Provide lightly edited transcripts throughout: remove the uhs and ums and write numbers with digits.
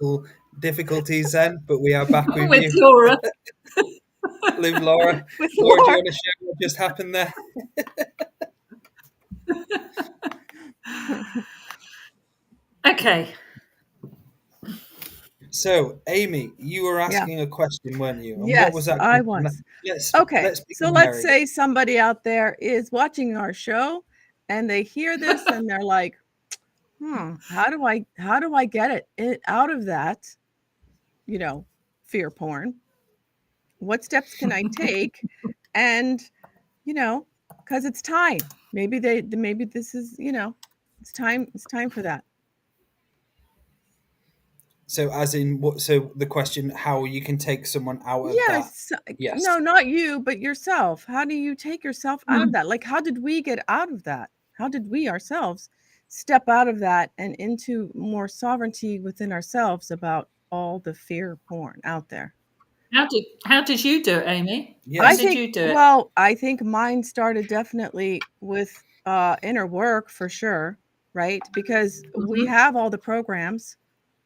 technical difficulties then, but we are back with you. Laura. With Laura. With Laura, do you Laura. want to share what just happened there? Okay. So, Amy, you were asking a question, weren't you? And Yes, what was that? I was. Let's So let's say somebody out there is watching our show and they hear this and they're like, how do I get it out of that, fear porn? What steps can I take? And, because it's time. Maybe this is, it's time for that. So as in what? So the question, how you can take someone out of that? Yes. No, not you, but yourself. How do you take yourself out of that? Like, how did we get out of that? How did we ourselves step out of that and into more sovereignty within ourselves about all the fear porn out there? How did you do it, Amy? Yes. How did you do it? Well, I think mine started definitely with inner work for sure, right? Because we have all the programs,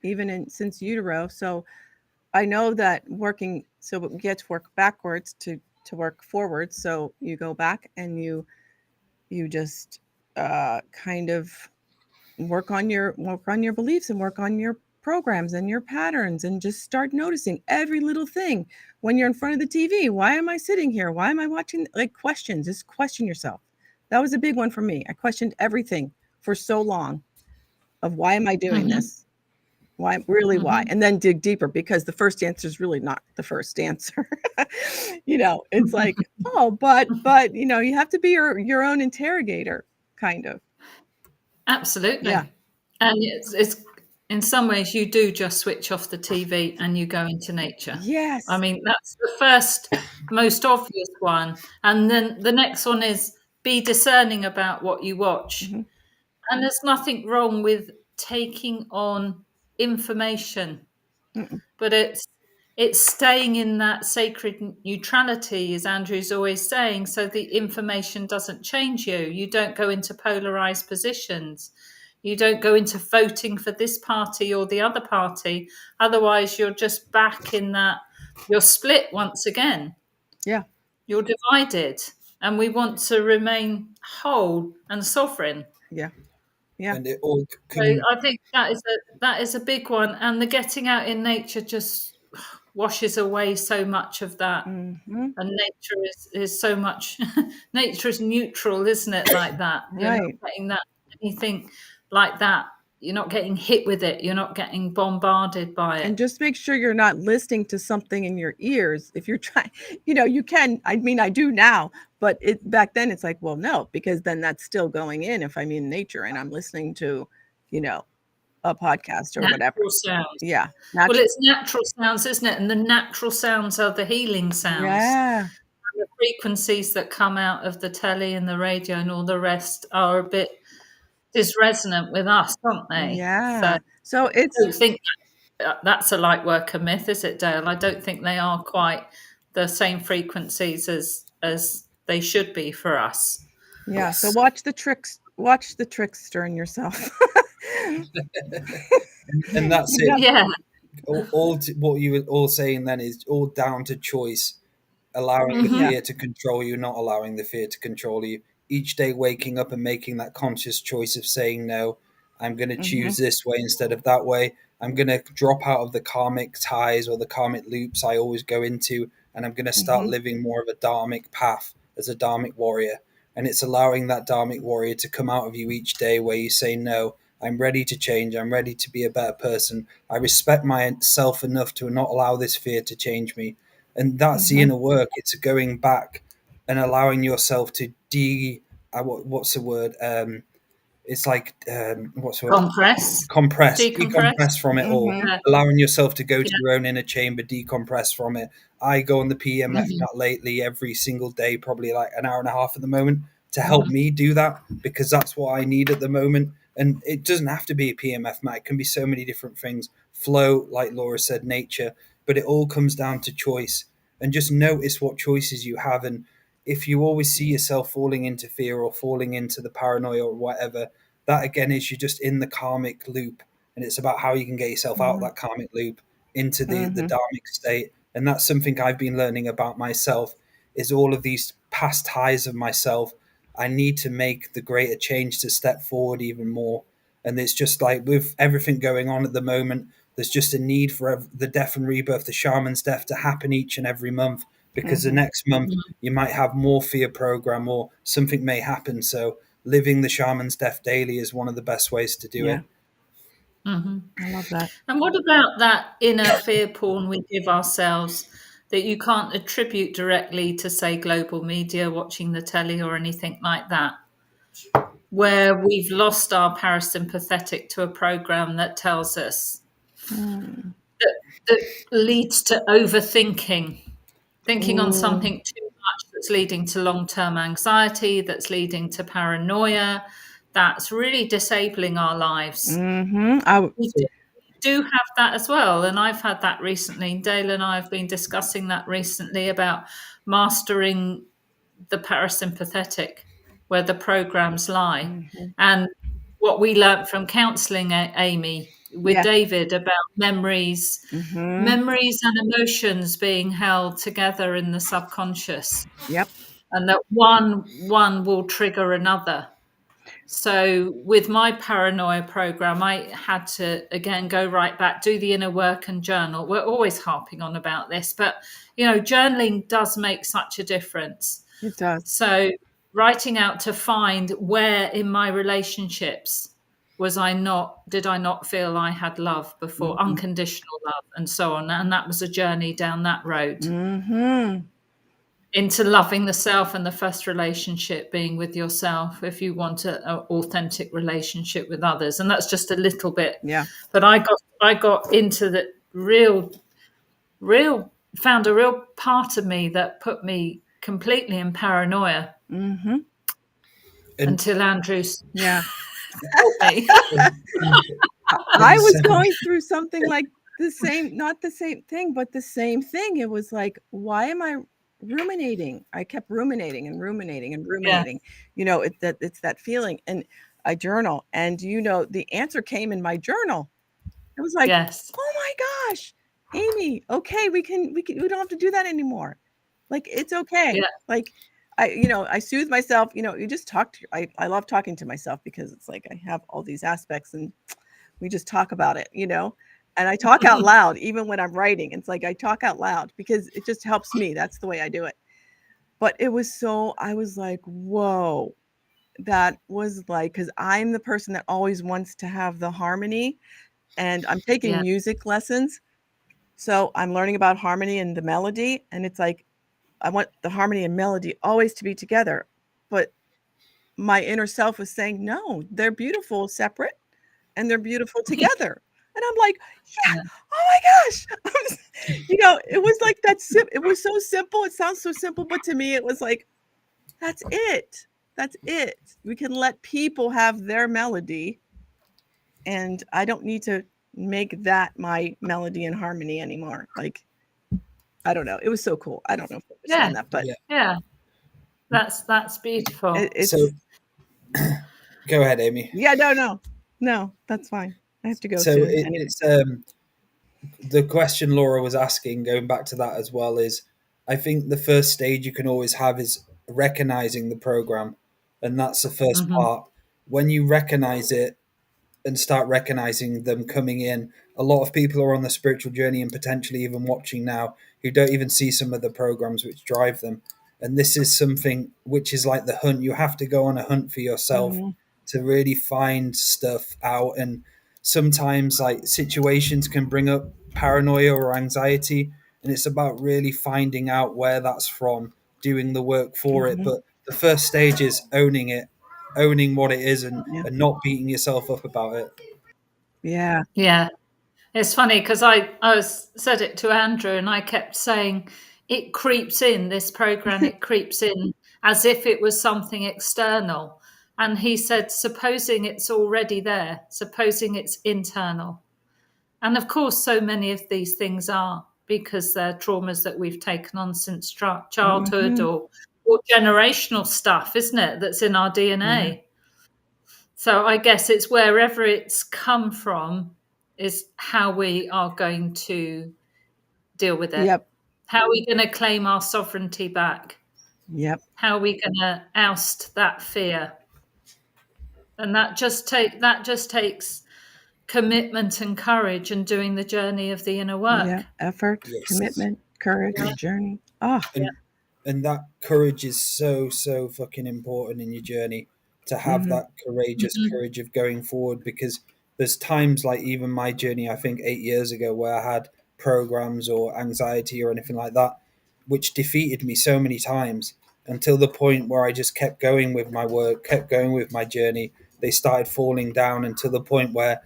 even since utero. So I know that working, so we get to work backwards to work forward. So you go back and you just kind of work on your beliefs and work on your programs and your patterns and just start noticing every little thing when you're in front of the TV. Why am I sitting here? Why am I watching? Like, questions, just question yourself. That was a big one for me. I questioned everything for so long of why am I doing this? Why? And then dig deeper, because the first answer is really not the first answer. It's like, but you have to be your own interrogator, kind of. Absolutely. Yeah. And it's in some ways you do just switch off the TV and you go into nature. Yes. I mean, that's the first, most obvious one. And then the next one is be discerning about what you watch. Mm-hmm. And there's nothing wrong with taking on information, but it's staying in that sacred neutrality, as Andrew's always saying, so the information doesn't change you. You don't go into polarized positions. You don't go into voting for this party or the other party. Otherwise, you're just back in that, you're split once again. Yeah. You're divided. And we want to remain whole and sovereign. Yeah. Yeah. And it all So I think that is a big one. And the getting out in nature just washes away so much of that. Mm-hmm. And nature is so much, nature is neutral, isn't it? Like that. You're not getting that anything like that. You're not getting hit with it. You're not getting bombarded by it. And just make sure you're not listening to something in your ears. If you're trying, you can, I mean, I do now, but back then it's like, well, no, because then that's still going in if I'm in nature and I'm listening to, a podcast or natural whatever. Sounds. Yeah. Well, it's natural sounds, isn't it? And the natural sounds are the healing sounds. Yeah. And the frequencies that come out of the telly and the radio and all the rest are a bit disresonant with us, aren't they? Yeah. So it's. I don't think that's a light worker myth, is it, Dale? I don't think they are quite the same frequencies as they should be for us. Yeah. So watch the trickster in yourself. and that's it. Yeah. All what you were all saying then is all down to choice, allowing the fear to control you, not allowing the fear to control you. Each day waking up and making that conscious choice of saying, no, I'm going to choose this way instead of that way. I'm going to drop out of the karmic ties or the karmic loops I always go into, and I'm going to start living more of a dharmic path as a dharmic warrior. And it's allowing that dharmic warrior to come out of you each day where you say, no, I'm ready to change. I'm ready to be a better person. I respect myself enough to not allow this fear to change me. And that's the inner work. It's going back and allowing yourself to what's the word? It's like what's the word? Decompress from it all. Allowing yourself to go to your own inner chamber, decompress from it. I go on the PMF mat lately every single day, probably like an hour and a half at the moment, to help me do that, because that's what I need at the moment. And it doesn't have to be a PMF mat. It can be so many different things. Flow, like Laura said, nature, but it all comes down to choice. And just notice what choices you have. And if you always see yourself falling into fear or falling into the paranoia or whatever, that again is you're just in the karmic loop. and it's about how you can get yourself out of that karmic loop into the dharmic state. And that's something I've been learning about myself, is all of these past highs of myself. I need to make the greater change to step forward even more. And it's just like with everything going on at the moment, there's just a need for the death and rebirth, the shaman's death, to happen each and every month, because the next month you might have more fear program or something may happen. So living the shaman's death daily is one of the best ways to do it. I love that. And what about that inner fear porn we give ourselves that you can't attribute directly to, say, global media, watching the telly or anything like that, where we've lost our parasympathetic to a program that tells us that leads to overthinking, thinking on something too much, that's leading to long-term anxiety, that's leading to paranoia, that's really disabling our lives. We do have that as well, and I've had that recently. Dale and I have been discussing that recently about mastering the parasympathetic, where the programs lie. And what we learnt from counselling, Amy, with David, about memories and emotions being held together in the subconscious. And that one will trigger another. So with my paranoia program, I had to, again, go right back, do the inner work and journal. We're always harping on about this, but, journaling does make such a difference. It does. So writing out to find where in my relationships did I not feel I had love before, unconditional love and so on. And that was a journey down that road. Into loving the self, and the first relationship being with yourself if you want an authentic relationship with others. And that's just a little bit. But I got into the found a real part of me that put me completely in paranoia until Andrew's helped me. I was going through something like the same, not the same thing, but the same thing. It was like, why am I ruminating? I kept ruminating and ruminating and ruminating. It's that feeling. And I journal, and the answer came in my journal. It was like, oh my gosh, Amy, okay, we don't have to do that anymore. Like, it's okay. Like, I soothe myself. You just talk to. I love talking to myself, because it's like I have all these aspects, and we just talk about it. And I talk out loud, even when I'm writing. It's like I talk out loud because it just helps me. That's the way I do it. But I was like, whoa, that was like, because I'm the person that always wants to have the harmony, and I'm taking music lessons. So I'm learning about harmony and the melody. And it's like, I want the harmony and melody always to be together. But my inner self was saying, no, they're beautiful separate, and they're beautiful together. And I'm like, oh my gosh. It was like that. It was so simple. It sounds so simple, but to me, it was like, that's it. That's it. We can let people have their melody, and I don't need to make that my melody and harmony anymore. Like, I don't know. It was so cool. I don't know if you understand that, but that's beautiful. So go ahead, Amy. No, that's fine. I have to go. So it's the question Laura was asking, going back to that as well, is I think the first stage you can always have is recognizing the program, and that's the first part. When you recognize it and start recognizing them coming in, a lot of people are on the spiritual journey, and potentially even watching now, who don't even see some of the programs which drive them. And this is something which is like the hunt. You have to go on a hunt for yourself to really find stuff out. And sometimes like situations can bring up paranoia or anxiety, and it's about really finding out where that's from, doing the work for it. But the first stage is owning it, owning what it is, and not beating yourself up about it. It's funny because I said it to Andrew, and I kept saying it creeps in, this program, it creeps in as if it was something external. And he said, supposing it's already there, supposing it's internal. And of course, so many of these things are, because they're traumas that we've taken on since childhood or generational stuff, isn't it? That's in our DNA. So I guess it's wherever it's come from, is how we are going to deal with it. Yep. How are we going to claim our sovereignty back? Yep. How are we going to oust that fear? And that just takes commitment and courage and doing the journey of the inner work. Yeah. Effort, Yes. commitment, courage, Yeah. journey. Ah. And that courage is so fucking important in your journey, to have that courageous courage of going forward, because there's times, like even my journey, I think 8 years ago, where I had programs or anxiety or anything like that, which defeated me so many times, until the point where I just kept going with my work, kept going with my journey. They started falling down until the point where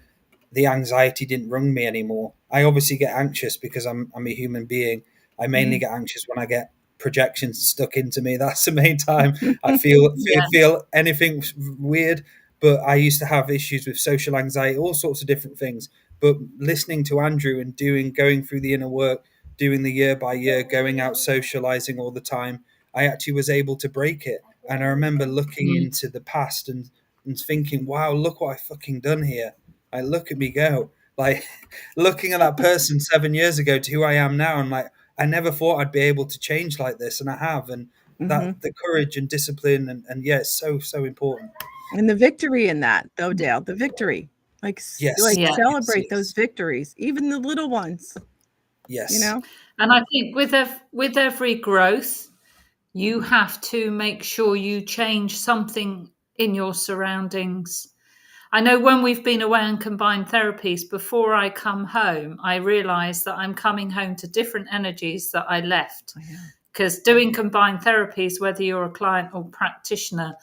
the anxiety didn't run me anymore. I obviously get anxious because I'm a human being. I mainly get anxious when I get projections stuck into me. That's the main time I feel anything weird. But I used to have issues with social anxiety, all sorts of different things. But listening to Andrew and going through the inner work, doing the year by year, going out socializing all the time, I actually was able to break it. And I remember looking into the past and thinking, wow, look what I fucking done here. Like, look at me go. Like, looking at that person 7 years ago to who I am now, and like, I never thought I'd be able to change like this, and I have. And that the courage and discipline, and yeah, it's so important. And the victory in that, though, Dale, the victory, like celebrate those victories, even the little ones. Yes. You know? And I think with every growth, you have to make sure you change something in your surroundings. I know when we've been away on combined therapies, before I come home, I realise that I'm coming home to different energies that I left. Because doing combined therapies, whether you're a client or practitioner,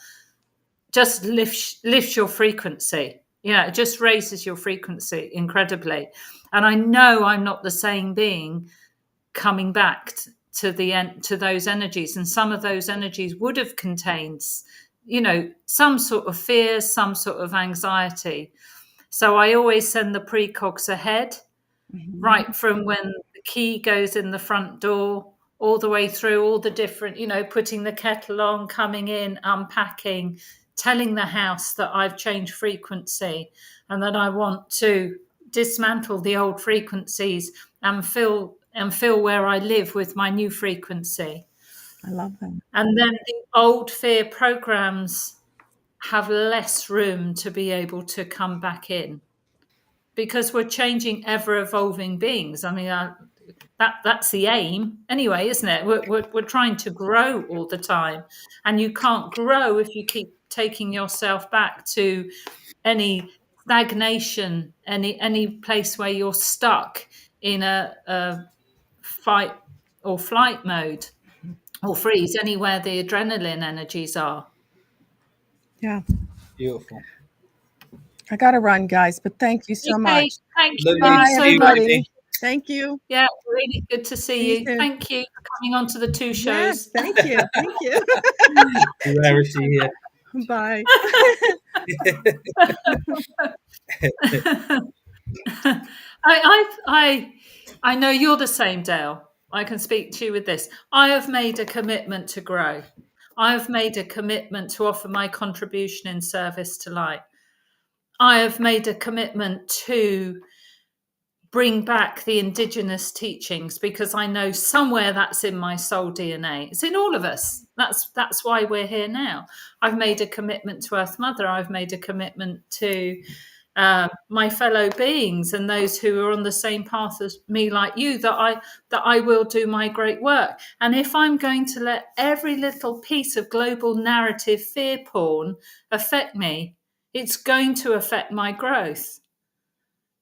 just lifts your frequency. Yeah, it just raises your frequency incredibly. And I know I'm not the same being coming back to those energies, and some of those energies would have contained, some sort of fear, some sort of anxiety. So I always send the precogs ahead, right from when the key goes in the front door, all the way through all the different, putting the kettle on, coming in, unpacking, telling the house that I've changed frequency and that I want to dismantle the old frequencies and fill where I live with my new frequency. I love that. And then the old fear programs have less room to be able to come back in, because we're changing, ever evolving beings. I mean, that's the aim anyway, isn't it? We're trying to grow all the time, and you can't grow if you keep taking yourself back to any stagnation, any place where you're stuck in a fight or flight mode, or freeze, anywhere the adrenaline energies are. Yeah. Beautiful. I got to run, guys, but thank you so much. Thank you Bye, so everybody. much. Thank you. Yeah, really good to see you. Thank you for coming on to the 2 shows. Yes, thank you. Thank you. Where is she here? Bye. I know you're the same, Dale. I can speak to you with this. I have made a commitment to grow. I have made a commitment to offer my contribution in service to light. I have made a commitment to bring back the indigenous teachings, because I know somewhere that's in my soul DNA. It's in all of us. That's why we're here now. I've made a commitment to Earth Mother. I've made a commitment to my fellow beings and those who are on the same path as me, like you, that I will do my great work. And if I'm going to let every little piece of global narrative fear porn affect me, it's going to affect my growth.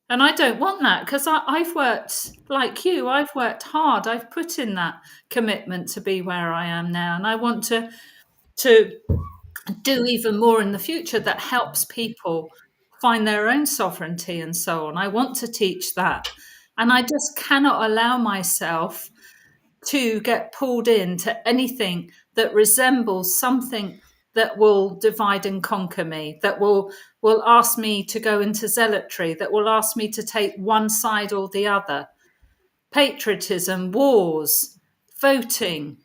And I don't want that, because I've worked, like you, I've worked hard. I've put in that commitment to be where I am now. And I want to do even more in the future that helps people find their own sovereignty and so on. I want to teach that. And I just cannot allow myself to get pulled into anything that resembles something that will divide and conquer me, that will ask me to go into zealotry, that will ask me to take one side or the other. Patriotism, wars, voting,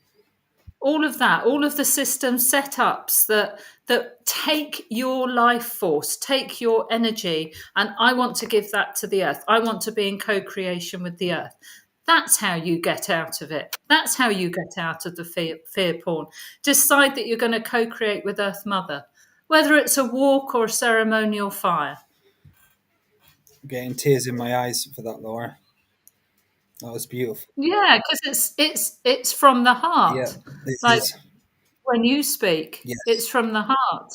all of that, all of the system setups that take your life force, take your energy, and I want to give that to the earth. I want to be in co-creation with the earth. That's how you get out of it. That's how you get out of the fear porn. Decide that you're going to co-create with Earth Mother, whether it's a walk or a ceremonial fire. I'm getting tears in my eyes for that, Laura. That was beautiful. Yeah, because it's from the Yeah, heart. it Like is. when you speak, Yes. it's from the heart.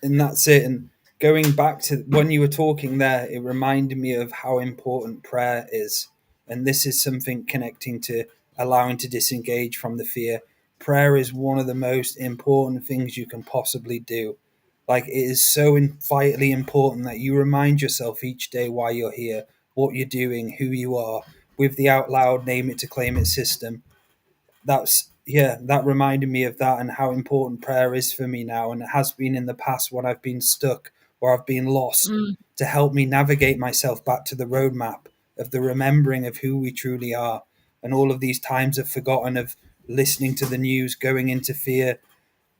And that's it. And going back to when you were talking there, it reminded me of how important prayer is. And this is something connecting to allowing to disengage from the fear. Prayer is one of the most important things you can possibly do. Like, it is so vitally important that you remind yourself each day why you're here, what you're doing, who you are, with the out loud name it to claim it system. That reminded me of that and how important prayer is for me now, and it has been in the past when I've been stuck or I've been lost, to help me navigate myself back to the roadmap of the remembering of who we truly are. And all of these times of forgotten, of listening to the news, going into fear,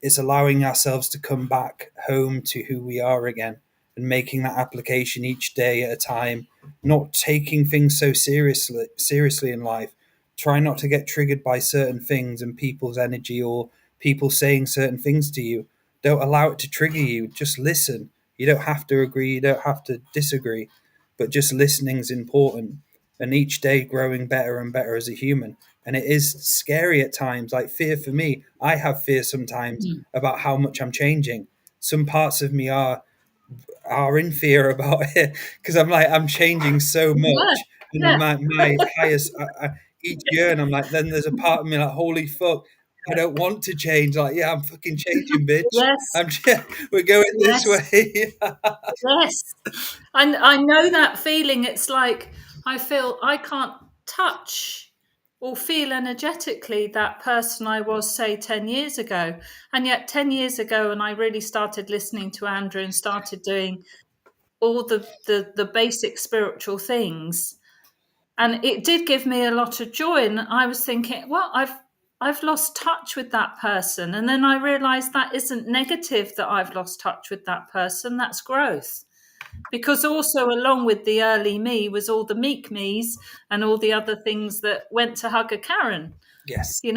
it's allowing ourselves to come back home to who we are again, and making that application each day at a time, not taking things so seriously in life. Try not to get triggered by certain things and people's energy, or people saying certain things to you. Don't allow it to trigger you. Just listen. You don't have to agree, you don't have to disagree, but just listening is important. And each day growing better and better as a human. And it is scary at times. Like, fear for me, I have fear sometimes about how much I'm changing. Some parts of me are in fear about it, because I'm like, I'm changing so much. And Yeah, then my highest each year, and I'm like, then there's a part of me like, holy fuck, I don't want to change. Like, yeah, I'm fucking changing, bitch. yes, We're going this yes, way. yes. I know that feeling. It's like I feel I can't touch or feel energetically that person I was, say, 10 years ago. And yet 10 years ago, when I really started listening to Andrew and started doing all the basic spiritual things, and it did give me a lot of joy. And I was thinking, well, I've lost touch with that person. And then I realized that isn't negative that I've lost touch with that person. That's growth. Because also along with the early me was all the meek me's and all the other things that went to hug a Karen, Yes. so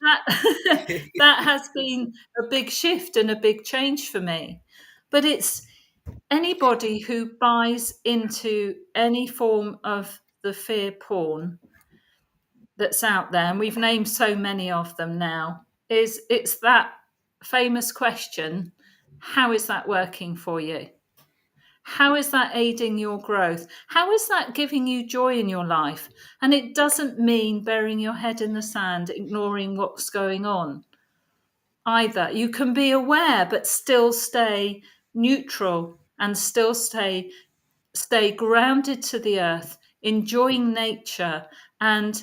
that that has been a big shift and a big change for me. But it's anybody who buys into any form of the fear porn that's out there, and we've named so many of them now, it's that famous question: how is that working for you? How is that aiding your growth? How is that giving you joy in your life? And it doesn't mean burying your head in the sand, ignoring what's going on either. You can be aware, but still stay neutral and still stay grounded to the earth, enjoying nature, and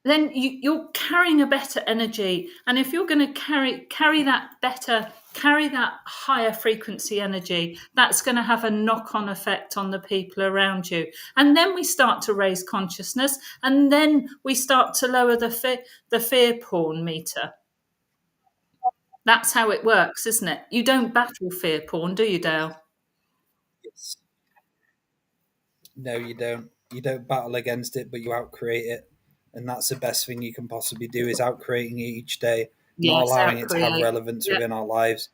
then you're carrying a better energy. And if you're going to carry that higher frequency energy, that's going to have a knock-on effect on the people around you. And then we start to raise consciousness, and then we start to lower the fear porn meter. That's how it works, isn't it? You don't battle fear porn, do you, Dale? Yes. No, you don't. You don't battle against it, but you outcreate it. And that's the best thing you can possibly do, is outcreating it each day, not Yes, allowing it to have outcreate. relevance Yeah, within our lives,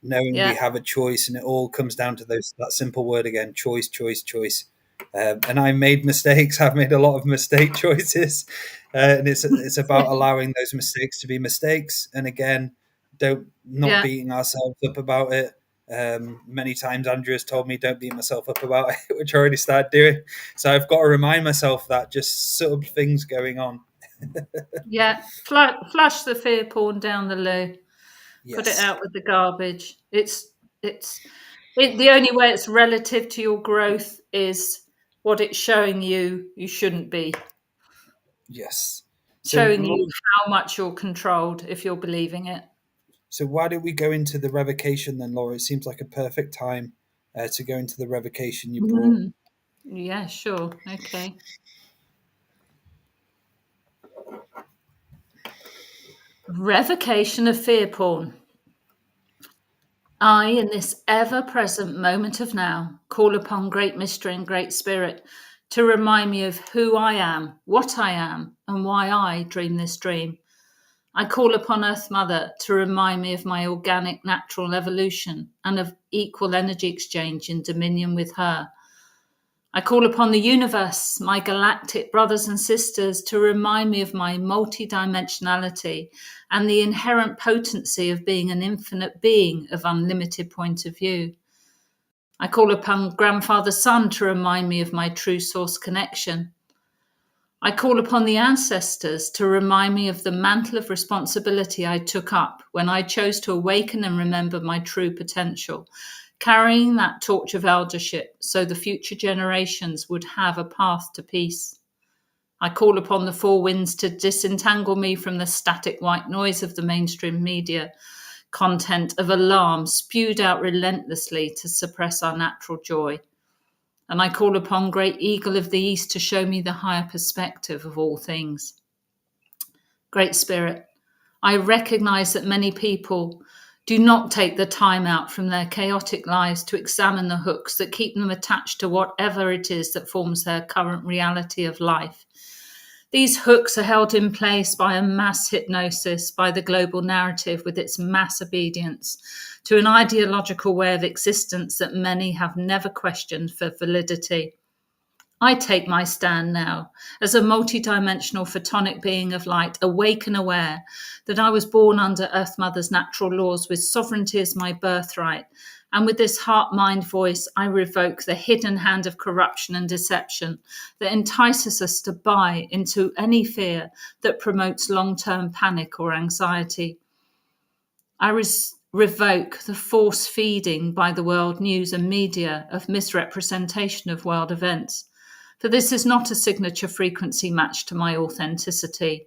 knowing we yeah, have a choice. And it all comes down to that simple word again: choice, choice, choice. And I made mistakes. I've made a lot of mistake choices, and it's about allowing those mistakes to be mistakes. And again, don't not yeah. beating ourselves up about it. Many times Andrew has told me, don't beat myself up about it, which I already started doing. So I've got to remind myself that just subtle things going on. Yeah, flush the fear porn down the loo. Put it Yes, out with the garbage. The only way it's relative to your growth is what it's showing you. You shouldn't be yes. So, showing you how much you're controlled if you're believing it. so why don't we go into the revocation then, Laura? It seems like a perfect time to go into the revocation you brought. Mm. Yeah, sure. Okay. Revocation of fear porn. I, in this ever-present moment of now, call upon Great Mystery and Great Spirit to remind me of who I am, what I am, and why I dream this dream. I call upon Earth Mother to remind me of my organic natural evolution and of equal energy exchange in dominion with her. I call upon the universe, my galactic brothers and sisters, to remind me of my multidimensionality and the inherent potency of being an infinite being of unlimited point of view. I call upon Grandfather Sun to remind me of my true source connection. I call upon the ancestors to remind me of the mantle of responsibility I took up when I chose to awaken and remember my true potential, carrying that torch of eldership so the future generations would have a path to peace. I call upon the four winds to disentangle me from the static white noise of the mainstream media content of alarm spewed out relentlessly to suppress our natural joy. And I call upon Great Eagle of the East to show me the higher perspective of all things. Great Spirit, I recognize that many people do not take the time out from their chaotic lives to examine the hooks that keep them attached to whatever it is that forms their current reality of life. These hooks are held in place by a mass hypnosis, by the global narrative with its mass obedience to an ideological way of existence that many have never questioned for validity. I take my stand now as a multidimensional photonic being of light, awake and aware that I was born under Earth Mother's natural laws with sovereignty as my birthright. And with this heart-mind voice, I revoke the hidden hand of corruption and deception that entices us to buy into any fear that promotes long-term panic or anxiety. I revoke the force feeding by the world news and media of misrepresentation of world events. For this is not a signature frequency match to my authenticity.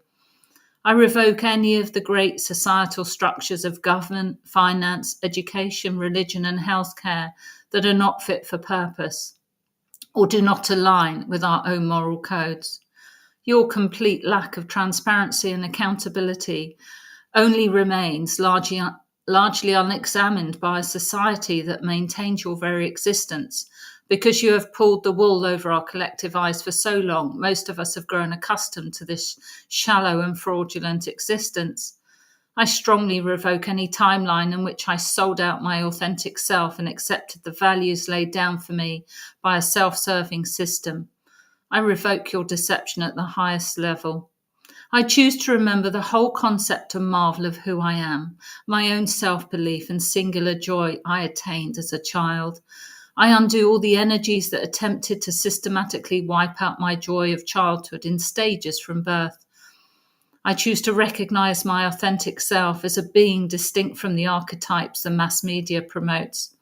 I revoke any of the great societal structures of government, finance, education, religion, and healthcare that are not fit for purpose or do not align with our own moral codes. Your complete lack of transparency and accountability only remains largely unexamined by a society that maintains your very existence. Because you have pulled the wool over our collective eyes for so long, most of us have grown accustomed to this shallow and fraudulent existence. I strongly revoke any timeline in which I sold out my authentic self and accepted the values laid down for me by a self-serving system. I revoke your deception at the highest level. I choose to remember the whole concept and marvel of who I am, my own self-belief and singular joy I attained as a child. I undo all the energies that attempted to systematically wipe out my joy of childhood in stages from birth. I choose to recognize my authentic self as a being distinct from the archetypes the mass media promotes.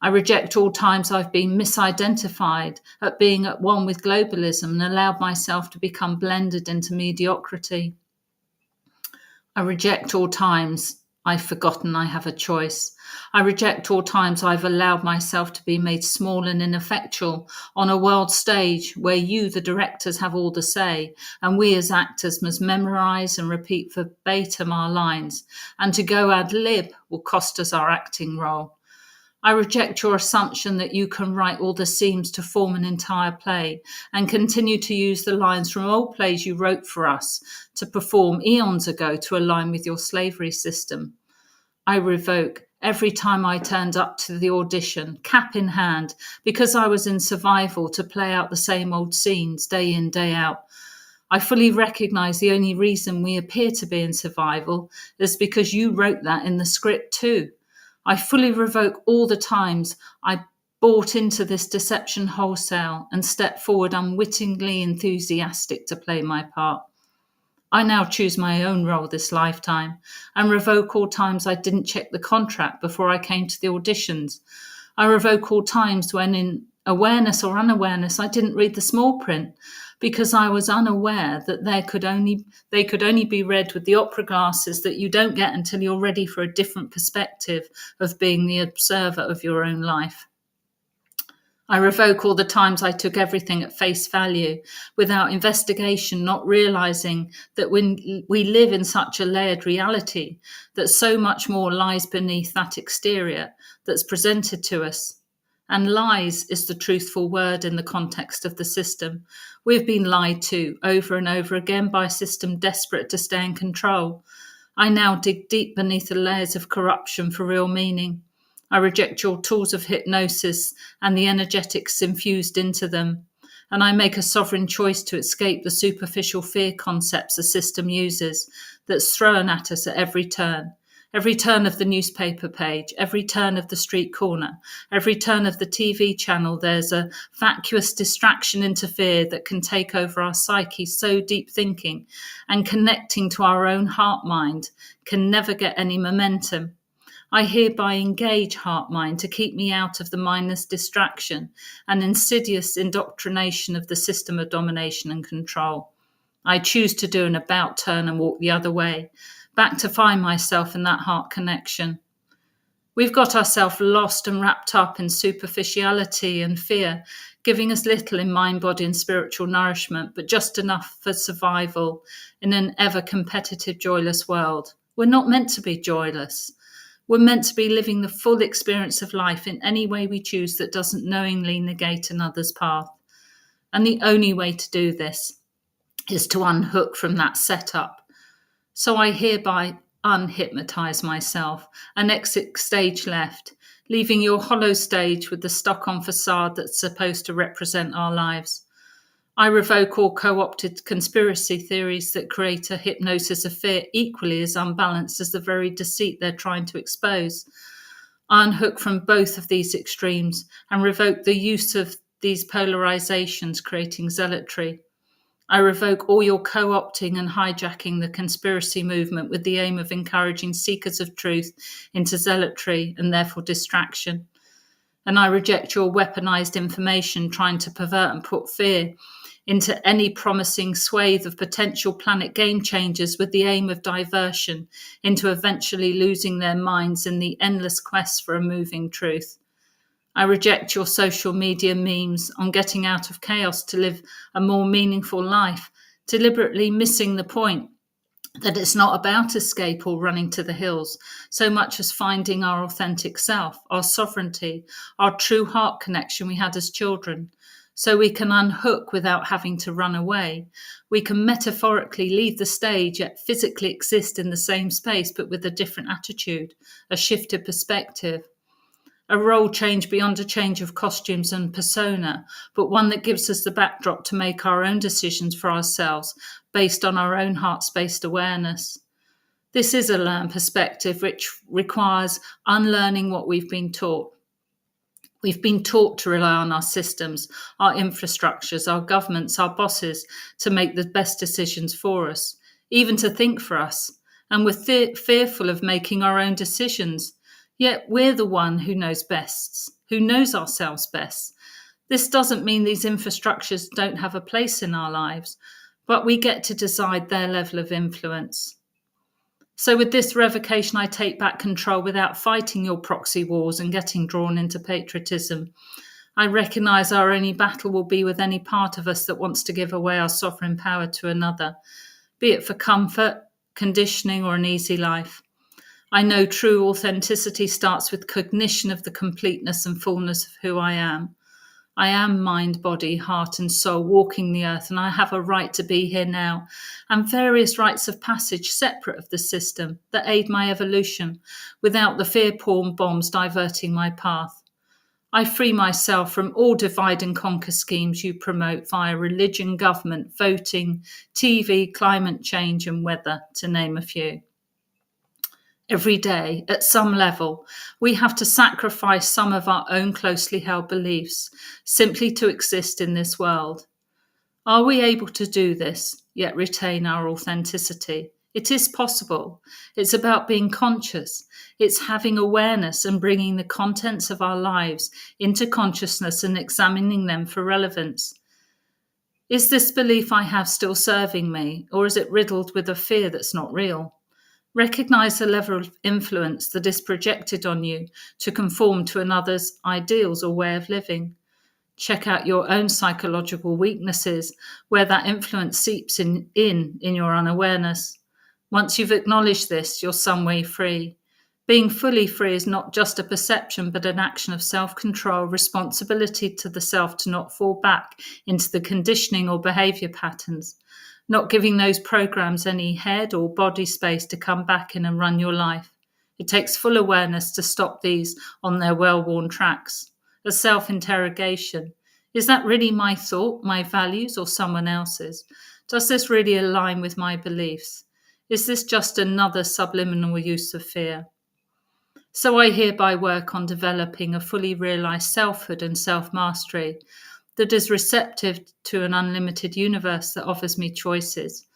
I reject all times I've been misidentified at being at one with globalism and allowed myself to become blended into mediocrity. I reject all times I've forgotten I have a choice. I reject all times I've allowed myself to be made small and ineffectual on a world stage where you, the directors, have all the say, and we as actors must memorize and repeat verbatim our lines, and to go ad lib will cost us our acting role. I reject your assumption that you can write all the seams to form an entire play and continue to use the lines from old plays you wrote for us to perform eons ago to align with your slavery system. I revoke every time I turned up to the audition, cap in hand, because I was in survival to play out the same old scenes day in, day out. I fully recognize the only reason we appear to be in survival is because you wrote that in the script too. I fully revoke all the times I bought into this deception wholesale and stepped forward unwittingly enthusiastic to play my part. I now choose my own role this lifetime and revoke all times I didn't check the contract before I came to the auditions. I revoke all times when, in awareness or unawareness, I didn't read the small print because I was unaware that they could only be read with the opera glasses that you don't get until you're ready for a different perspective of being the observer of your own life. I revoke all the times I took everything at face value without investigation, not realizing that when we live in such a layered reality, that so much more lies beneath that exterior that's presented to us. And lies is the truthful word in the context of the system. We've been lied to over and over again by a system desperate to stay in control. I now dig deep beneath the layers of corruption for real meaning. I reject your tools of hypnosis and the energetics infused into them, and I make a sovereign choice to escape the superficial fear concepts the system uses that's thrown at us at every turn of the newspaper page, every turn of the street corner, every turn of the TV channel. There's a vacuous distraction into fear that can take over our psyche, so deep thinking and connecting to our own heart mind can never get any momentum. I hereby engage heart-mind to keep me out of the mindless distraction and insidious indoctrination of the system of domination and control. I choose to do an about turn and walk the other way, back to find myself in that heart connection. We've got ourselves lost and wrapped up in superficiality and fear, giving us little in mind, body and spiritual nourishment, but just enough for survival in an ever-competitive, joyless world. We're not meant to be joyless. We're meant to be living the full experience of life in any way we choose that doesn't knowingly negate another's path. And the only way to do this is to unhook from that setup. So I hereby unhypnotize myself and exit stage left, leaving your hollow stage with the stuck-on facade that's supposed to represent our lives. I revoke all co-opted conspiracy theories that create a hypnosis of fear equally as unbalanced as the very deceit they're trying to expose. I unhook from both of these extremes and revoke the use of these polarizations, creating zealotry. I revoke all your co-opting and hijacking the conspiracy movement with the aim of encouraging seekers of truth into zealotry and therefore distraction. And I reject your weaponized information trying to pervert and put fear into any promising swathe of potential planet game changers with the aim of diversion into eventually losing their minds in the endless quest for a moving truth. I reject your social media memes on getting out of chaos to live a more meaningful life, deliberately missing the point that it's not about escape or running to the hills, so much as finding our authentic self, our sovereignty, our true heart connection we had as children. So we can unhook without having to run away. We can metaphorically leave the stage, yet physically exist in the same space, but with a different attitude, a shifted perspective. A role change beyond a change of costumes and persona, but one that gives us the backdrop to make our own decisions for ourselves based on our own heart-based awareness. This is a learned perspective which requires unlearning what we've been taught. We've been taught to rely on our systems, our infrastructures, our governments, our bosses to make the best decisions for us, even to think for us. And we're fearful of making our own decisions. Yet we're the one who knows best, who knows ourselves best. This doesn't mean these infrastructures don't have a place in our lives, but we get to decide their level of influence. So with this revocation, I take back control without fighting your proxy wars and getting drawn into patriotism. I recognise our only battle will be with any part of us that wants to give away our sovereign power to another, be it for comfort, conditioning, or an easy life. I know true authenticity starts with cognition of the completeness and fullness of who I am. I am mind, body, heart and soul walking the earth, and I have a right to be here now, and various rites of passage separate of the system that aid my evolution without the fearporn bombs diverting my path. I free myself from all divide and conquer schemes you promote via religion, government, voting, TV, climate change and weather, to name a few. Every day, at some level, we have to sacrifice some of our own closely held beliefs simply to exist in this world. Are we able to do this, yet retain our authenticity? It is possible. It's about being conscious. It's having awareness and bringing the contents of our lives into consciousness and examining them for relevance. Is this belief I have still serving me, or is it riddled with a fear that's not real? Recognize the level of influence that is projected on you to conform to another's ideals or way of living. Check out your own psychological weaknesses, where that influence seeps in your unawareness. Once you've acknowledged this, you're some way free. Being fully free is not just a perception, but an action of self-control, responsibility to the self to not fall back into the conditioning or behavior patterns, not giving those programs any head or body space to come back in and run your life. It takes full awareness to stop these on their well-worn tracks. A self-interrogation. Is that really my thought, my values, or someone else's? Does this really align with my beliefs? Is this just another subliminal use of fear? So I hereby work on developing a fully realized selfhood and self-mastery that is receptive to an unlimited universe that offers me choices.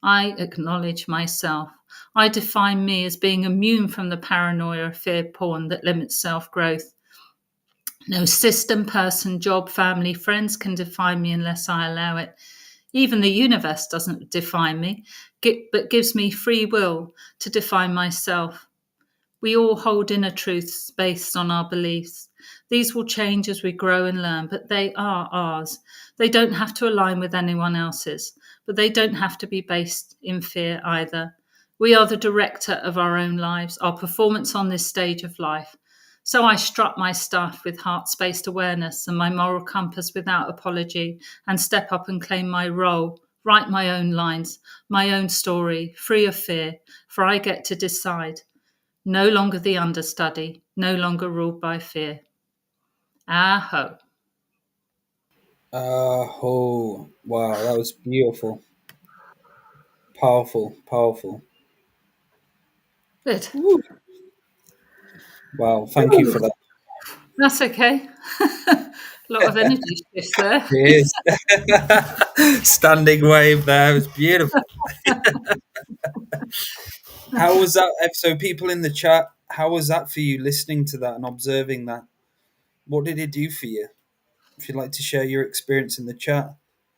I acknowledge myself. I define me as being immune from the paranoia of fear porn that limits self-growth. No system, person, job, family, friends can define me unless I allow it. Even the universe doesn't define me, but gives me free will to define myself. We all hold inner truths based on our beliefs. These will change as we grow and learn, but they are ours. They don't have to align with anyone else's, but they don't have to be based in fear either. We are the director of our own lives, our performance on this stage of life. So I strut my stuff with heart-spaced awareness and my moral compass without apology, and step up and claim my role, write my own lines, my own story, free of fear, for I get to decide. No longer the understudy, no longer ruled by fear. Aho. Oh, wow, that was beautiful. Powerful, powerful. Good. Woo. Wow, thank you for that. That's okay. A lot of energy shifts there. It is. Standing wave there. It was beautiful. How was that? So, people in the chat, how was that for you listening to that and observing that? What did it do for you? If you'd like to share your experience in the chat,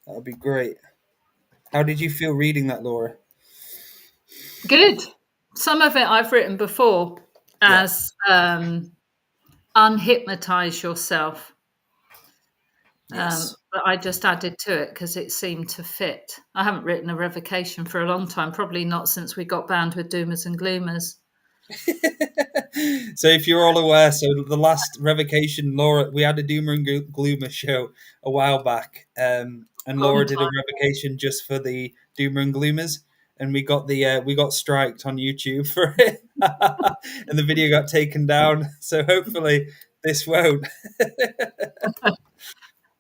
that would be great. How did you feel reading that, Laura? Good. Some of it I've written before as unhypnotize yourself. Yes. But I just added to it because it seemed to fit. I haven't written a revocation for a long time, probably not since we got banned with doomers and gloomers. So if you're all aware, so the last revocation, Laura, we had a Doomer and Gloomer show a while back, and Laura did a revocation just for the Doomer and Gloomers, and we got striked on YouTube for it, and the video got taken down. So hopefully this won't.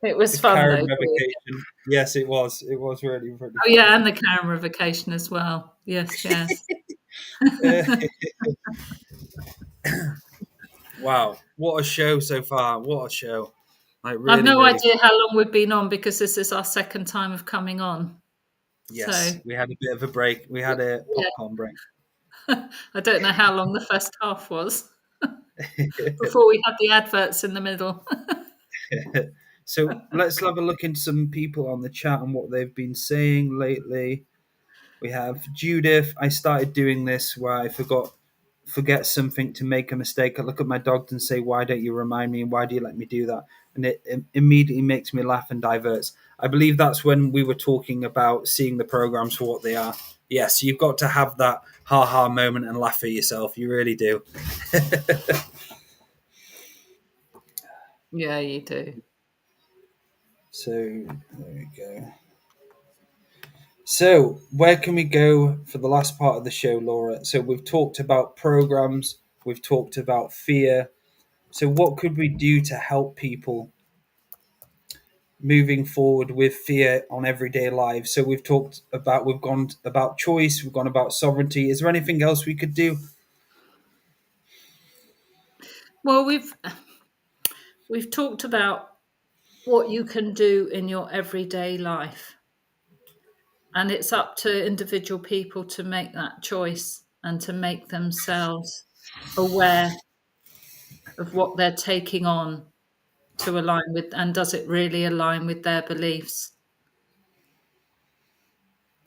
It was The fun Karen though. revocation. Yes, it was. It was really, really. Oh yeah, and the Karen revocation as well. Yes, yes. Wow, what a show so far! What a show! Like really, I've no really idea how long we've been on because this is our second time of coming on. Yes, so, we had a bit of a break. We had a popcorn break. I don't know how long the first half was before we had the adverts in the middle. So let's have a look into some people on the chat and what they've been saying lately. We have Judith. I started doing this where I forget something to make a mistake. I look at my dog and say, "Why don't you remind me? And why do you let me do that?" And it immediately makes me laugh and diverts. I believe that's when we were talking about seeing the programs for what they are. Yes, you've got to have that ha-ha moment and laugh at yourself. You really do. Yeah, you do. So there we go. So where can we go for the last part of the show, Laura? So we've talked about programs, we've talked about fear. So what could we do to help people moving forward with fear on everyday lives? So we've gone about choice, we've gone about sovereignty. Is there anything else we could do? Well, we've talked about what you can do in your everyday life. And it's up to individual people to make that choice and to make themselves aware of what they're taking on to align with, and does it really align with their beliefs?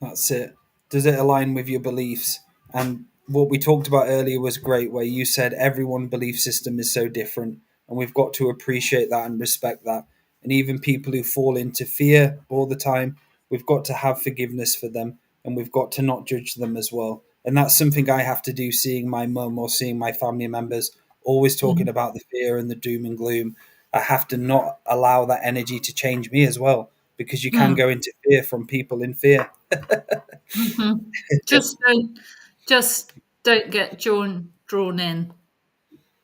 That's it. Does it align with your beliefs? And what we talked about earlier was great, where you said everyone's belief system is so different, and we've got to appreciate that and respect that And even people who fall into fear all the time, we've got to have forgiveness for them, and we've got to not judge them as well. And that's something I have to do, seeing my mum or seeing my family members always talking about the fear and the doom and gloom. I have to not allow that energy to change me as well, because you can go into fear from people in fear. Just don't get drawn in.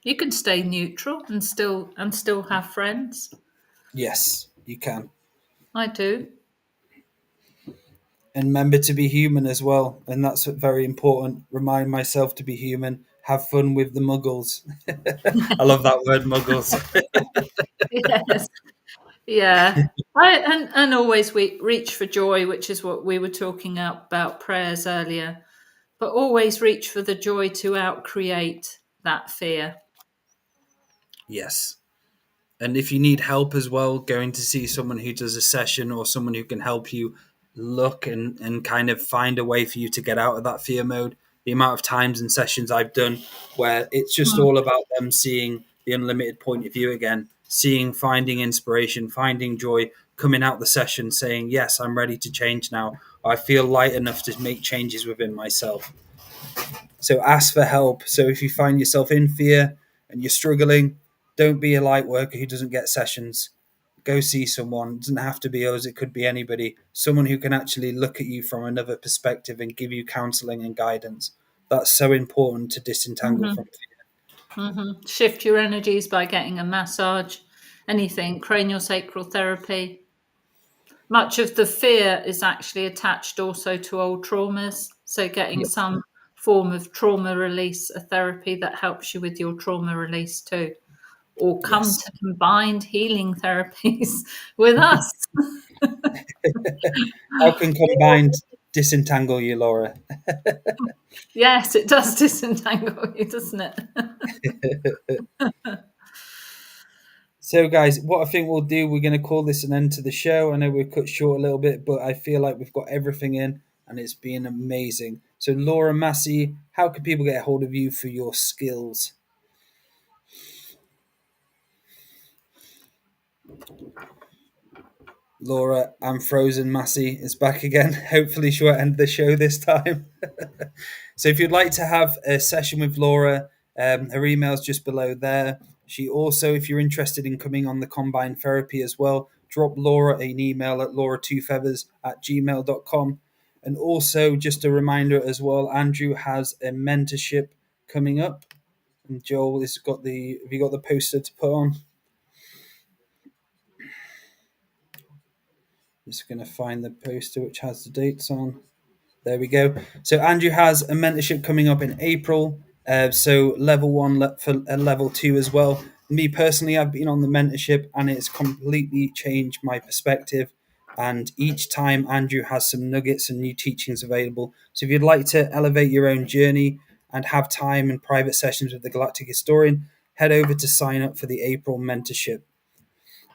You can stay neutral and still have friends. Yes, you can. I do. And remember to be human as well. And that's very important. Remind myself to be human. Have fun with the muggles. I love that word, muggles. Yes. Yeah. And always we reach for joy, which is what we were talking about prayers earlier. But always reach for the joy to outcreate that fear. Yes. And if you need help as well, going to see someone who does a session or someone who can help you look and kind of find a way for you to get out of that fear mode. The amount of times and sessions I've done where it's just all about them seeing the unlimited point of view again, finding inspiration, finding joy, coming out the session saying, yes, I'm ready to change now. I feel light enough to make changes within myself. So ask for help. So if you find yourself in fear and you're struggling, don't be a light worker who doesn't get sessions. Go see someone. It doesn't have to be us. It could be anybody. Someone who can actually look at you from another perspective and give you counseling and guidance. That's so important to disentangle from fear. Shift your energies by getting a massage, anything, craniosacral therapy. Much of the fear is actually attached also to old traumas. So getting some form of trauma release, a therapy that helps you with your trauma release too. Or come to combined healing therapies with us. How can combined disentangle you, Laura? Yes, it does disentangle you, doesn't it? So, guys, what I think we'll do, we're going to call this an end to the show. I know we've cut short a little bit, but I feel like we've got everything in and it's been amazing. So, Laura Massey, how can people get a hold of you for your skills? Laura, I'm frozen. Massey is back again. Hopefully she'll end the show this time. So if you'd like to have a session with Laura, her email's just below there. She also, if you're interested in coming on the combined therapy as well, drop Laura an email at laura2feathers@gmail.com. And also, just a reminder as well, Andrew has a mentorship coming up. And Joel has got have you got the poster to put on? Just going to find the poster which has the dates on. There we go. So Andrew has a mentorship coming up in April. So level 1 for level 2 as well. Me personally, I've been on the mentorship and it's completely changed my perspective. And each time Andrew has some nuggets and new teachings available. So if you'd like to elevate your own journey and have time and private sessions with the Galactic Historian, head over to sign up for the April mentorship.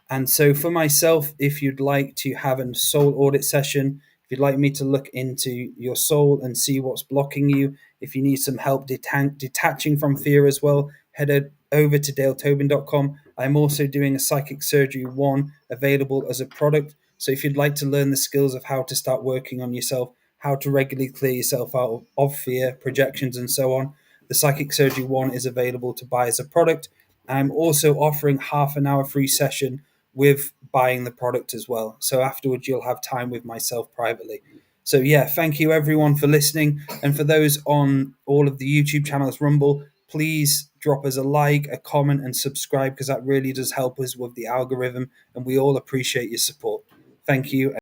And so for myself, if you'd like to have a soul audit session, if you'd like me to look into your soul and see what's blocking you, if you need some help detaching from fear as well, head over to daletobin.com. I'm also doing a Psychic Surgery 1 available as a product. So if you'd like to learn the skills of how to start working on yourself, how to regularly clear yourself out of fear, projections, and so on, the Psychic Surgery 1 is available to buy as a product. I'm also offering half an hour free session with buying the product as well. So afterwards, you'll have time with myself privately. So yeah, thank you everyone for listening. And for those on all of the YouTube channels, Rumble, please drop us a like, a comment, and subscribe, because that really does help us with the algorithm. And we all appreciate your support. Thank you.